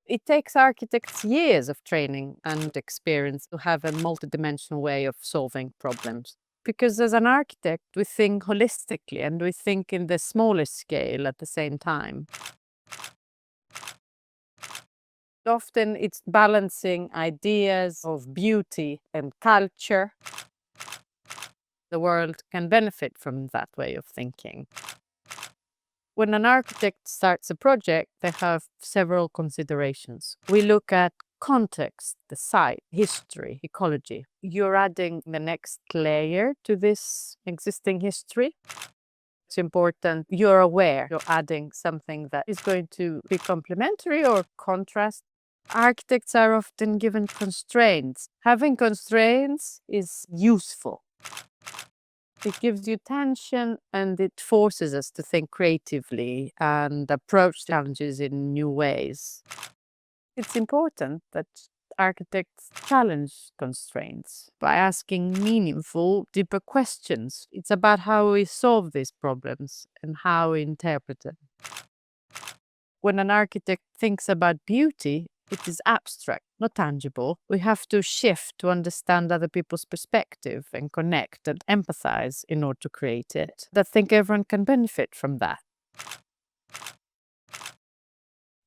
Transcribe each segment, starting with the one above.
It takes architects years of training and experience to have a multidimensional way of solving problems. Because as an architect, we think holistically and we think in the smallest scale at the same time. Often it's balancing ideas of beauty and culture. The world can benefit from that way of thinking. When an architect starts a project, they have several considerations. We look at context, the site, history, ecology. You're adding the next layer to this existing history. It's important you're aware you're adding something that is going to be complementary or contrast. Architects are often given constraints. Having constraints is useful. It gives you tension and it forces us to think creatively and approach challenges in new ways. It's important that architects challenge constraints by asking meaningful, deeper questions. It's about how we solve these problems and how we interpret them. When an architect thinks about beauty, it is abstract, not tangible. We have to shift to understand other people's perspective and connect and empathize in order to create it. I think everyone can benefit from that.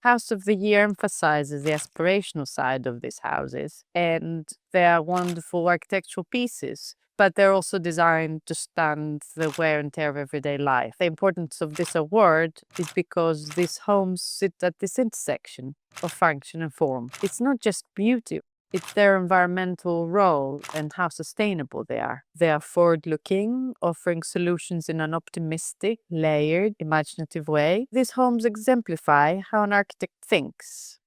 House of the Year emphasizes the aspirational side of these houses, and they are wonderful architectural pieces, but they're also designed to stand the wear and tear of everyday life. The importance of this award is because these homes sit at this intersection of function and form. It's not just beauty, it's their environmental role and how sustainable they are. They are forward-looking, offering solutions in an optimistic, layered, imaginative way. These homes exemplify how an architect thinks.